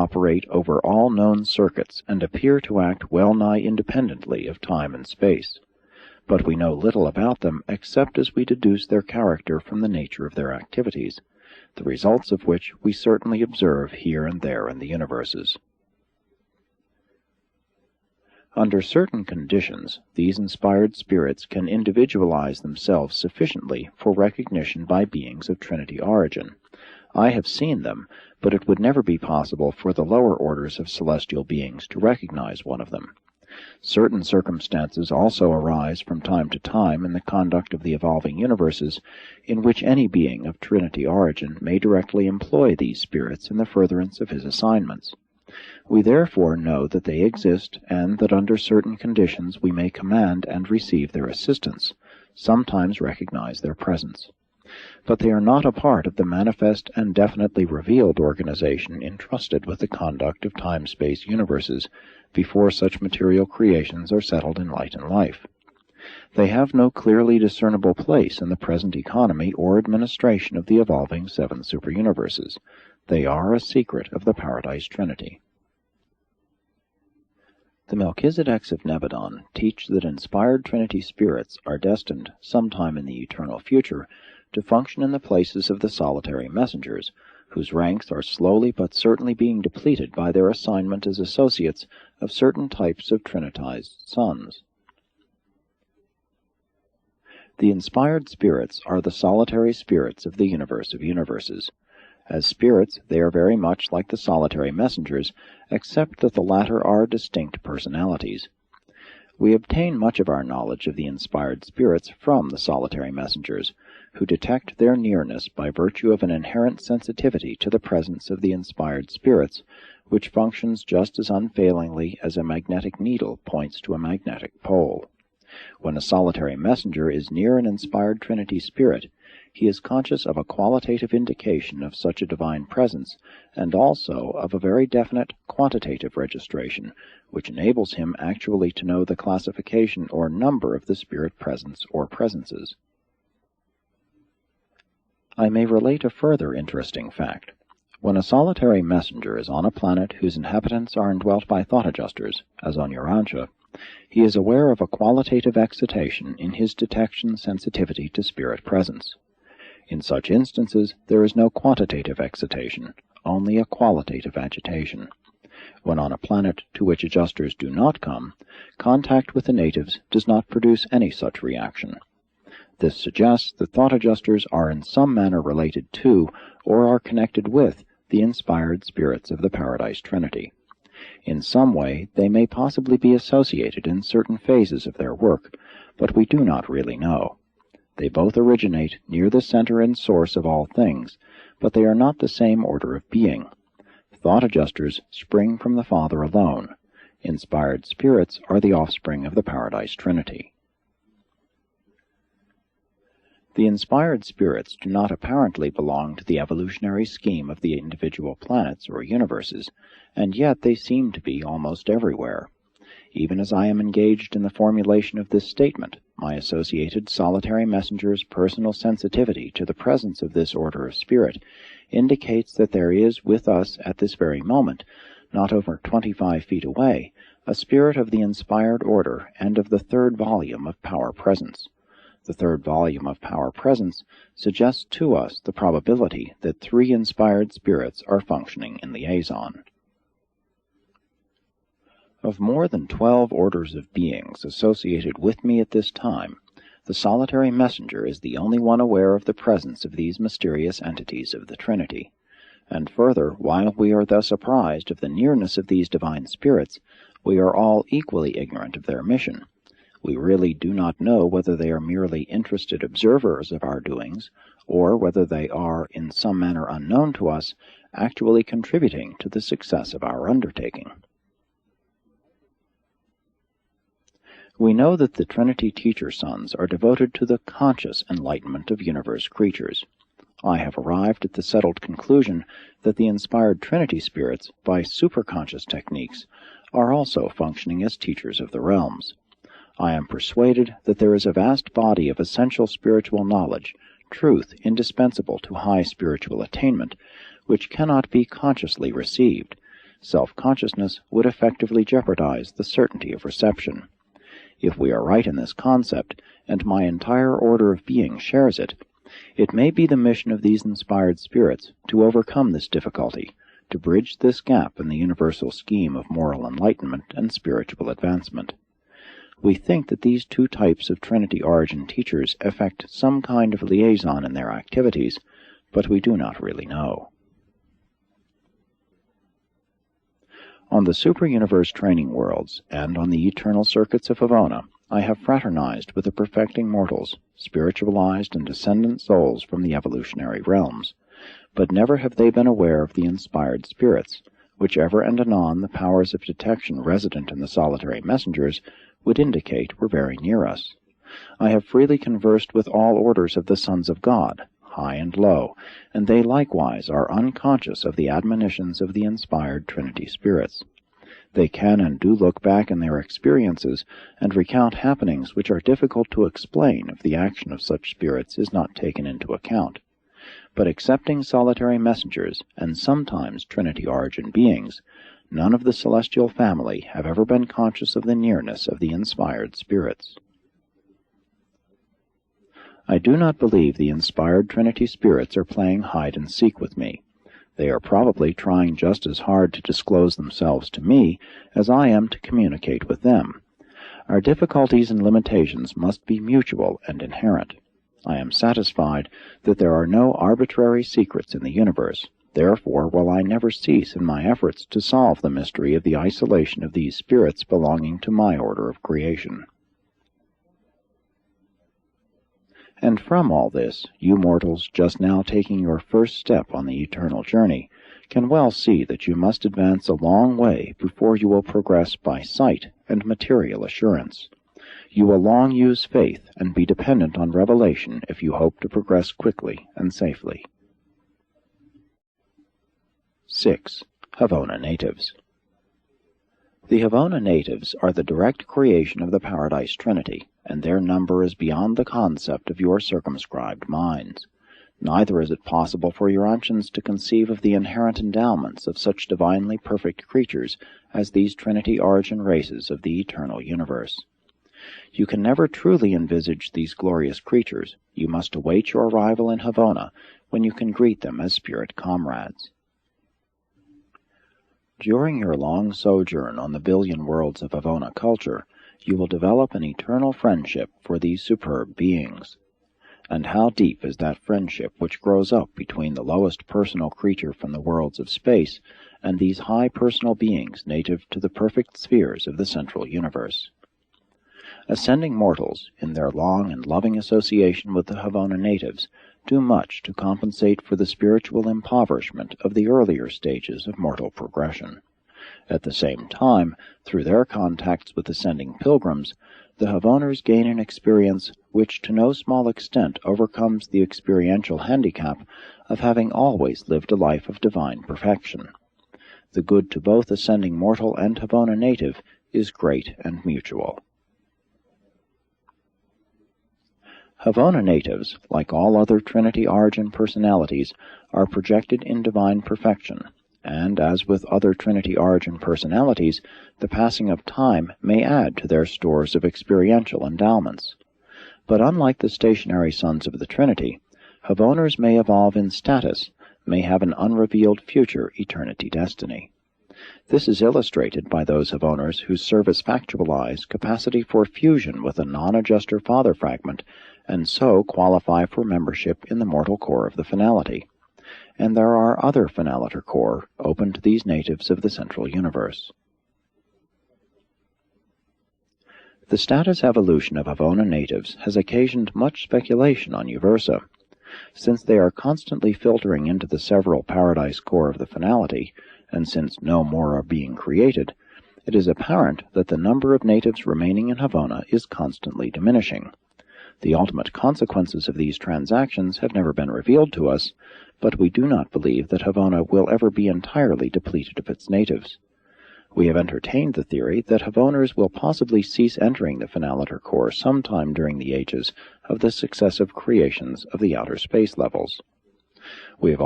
operate over all known circuits and appear to act well-nigh independently of time and space. But we know little about them except as we deduce their character from the nature of their activities, the results of which we certainly observe here and there in the universes. Under certain conditions, these inspired spirits can individualize themselves sufficiently for recognition by beings of Trinity origin. I have seen them, but it would never be possible for the lower orders of celestial beings to recognize one of them. Certain circumstances also arise from time to time in the conduct of the evolving universes, in which any being of Trinity origin may directly employ these spirits in the furtherance of his assignments. We therefore know that they exist, and that under certain conditions we may command and receive their assistance, sometimes recognize their presence. But they are not a part of the manifest and definitely revealed organization entrusted with the conduct of time-space universes before such material creations are settled in light and life. They have no clearly discernible place in the present economy or administration of the evolving seven superuniverses. They are a secret of the Paradise Trinity. The Melchizedeks of Nebadon teach that inspired Trinity spirits are destined, sometime in the eternal future, to function in the places of the solitary messengers, whose ranks are slowly but certainly being depleted by their assignment as associates of certain types of trinitized sons. The inspired spirits are the solitary spirits of the universe of universes. As spirits, they are very much like the solitary messengers, except that the latter are distinct personalities. We obtain much of our knowledge of the inspired spirits from the solitary messengers, who detect their nearness by virtue of an inherent sensitivity to the presence of the inspired spirits, which functions just as unfailingly as a magnetic needle points to a magnetic pole. When a solitary messenger is near an inspired Trinity spirit, he is conscious of a qualitative indication of such a divine presence, and also of a very definite quantitative registration, which enables him actually to know the classification or number of the spirit presence or presences. I may relate a further interesting fact. When a solitary messenger is on a planet whose inhabitants are indwelt by thought adjusters, as on Urantia, he is aware of a qualitative excitation in his detection sensitivity to spirit presence. In such instances, there is no quantitative excitation, only a qualitative agitation. When on a planet to which adjusters do not come, contact with the natives does not produce any such reaction. This suggests that thought adjusters are in some manner related to, or are connected with, the inspired spirits of the Paradise Trinity. In some way, they may possibly be associated in certain phases of their work, but we do not really know. They both originate near the center and source of all things, but they are not the same order of being. Thought adjusters spring from the Father alone. Inspired spirits are the offspring of the Paradise Trinity. The inspired spirits do not apparently belong to the evolutionary scheme of the individual planets or universes, and yet they seem to be almost everywhere. Even as I am engaged in the formulation of this statement, my associated solitary messenger's personal sensitivity to the presence of this order of spirit indicates that there is with us at this very moment, not over 25 feet away, a spirit of the inspired order and of the third volume of Power Presence. The third volume of Power Presence suggests to us the probability that 3 inspired spirits are functioning in liaison. Of more than 12 orders of beings associated with me at this time, the solitary messenger is the only one aware of the presence of these mysterious entities of the Trinity. And further, while we are thus apprised of the nearness of these divine spirits, we are all equally ignorant of their mission. We really do not know whether they are merely interested observers of our doings, or whether they are, in some manner unknown to us, actually contributing to the success of our undertaking. We know that the Trinity teacher sons are devoted to the conscious enlightenment of universe creatures. I have arrived at the settled conclusion that the inspired Trinity spirits, by superconscious techniques, are also functioning as teachers of the realms. I am persuaded that there is a vast body of essential spiritual knowledge, truth indispensable to high spiritual attainment, which cannot be consciously received, self-consciousness would effectively jeopardize the certainty of reception. If we are right in this concept, and my entire order of being shares it, it may be the mission of these inspired spirits to overcome this difficulty, to bridge this gap in the universal scheme of moral enlightenment and spiritual advancement. We think that these two types of Trinity origin teachers effect some kind of liaison in their activities, but we do not really know. On the super-universe training worlds and on the eternal circuits of Havona, I have fraternized with the perfecting mortals, spiritualized and descendant souls from the evolutionary realms, but never have they been aware of the inspired spirits, which ever and anon the powers of detection resident in the solitary messengers would indicate were very near us. I have freely conversed with all orders of the sons of God, high and low, and they likewise are unconscious of the admonitions of the inspired Trinity spirits. They can and do look back in their experiences and recount happenings which are difficult to explain if the action of such spirits is not taken into account. But excepting solitary messengers, and sometimes Trinity origin beings, none of the celestial family have ever been conscious of the nearness of the inspired spirits. I do not believe the inspired Trinity spirits are playing hide-and-seek with me. They are probably trying just as hard to disclose themselves to me as I am to communicate with them. Our difficulties and limitations must be mutual and inherent. I am satisfied that there are no arbitrary secrets in the universe. Therefore, will I never cease in my efforts to solve the mystery of the isolation of these spirits belonging to my order of creation. And from all this, you mortals just now taking your first step on the eternal journey can well see that you must advance a long way before you will progress by sight and material assurance. You will long use faith and be dependent on revelation if you hope to progress quickly and safely. 6. Havona Natives. The Havona natives are the direct creation of the Paradise Trinity, and their number is beyond the concept of your circumscribed minds. Neither is it possible for Urantians to conceive of the inherent endowments of such divinely perfect creatures as these Trinity origin races of the eternal universe. You can never truly envisage these glorious creatures. You must await your arrival in Havona, when you can greet them as spirit comrades. During your long sojourn on the billion worlds of Havona culture, you will develop an eternal friendship for these superb beings. And how deep is that friendship which grows up between the lowest personal creature from the worlds of space and these high personal beings native to the perfect spheres of the central universe. Ascending mortals, in their long and loving association with the Havona natives, do much to compensate for the spiritual impoverishment of the earlier stages of mortal progression. At the same time, through their contacts with ascending pilgrims, the Havoners gain an experience which to no small extent overcomes the experiential handicap of having always lived a life of divine perfection. The good to both ascending mortal and Havona native is great and mutual. Havona natives, like all other Trinity origin personalities, are projected in divine perfection, and, as with other Trinity origin personalities, the passing of time may add to their stores of experiential endowments. But unlike the stationary sons of the Trinity, Havoners may evolve in status, may have an unrevealed future eternity destiny. This is illustrated by those Havoners whose service factualize capacity for fusion with a non-adjuster father fragment, and so qualify for membership in the mortal core of the finality. And there are other finaliter core open to these natives of the central universe. The status evolution of Havona natives has occasioned much speculation on Uversa. Since they are constantly filtering into the several paradise core of the finality, and since no more are being created, it is apparent that the number of natives remaining in Havona is constantly diminishing. The ultimate consequences of these transactions have never been revealed to us, but we do not believe that Havona will ever be entirely depleted of its natives. We have entertained the theory that Havoners will possibly cease entering the finaliter core sometime during the ages of the successive creations of the outer space levels. We have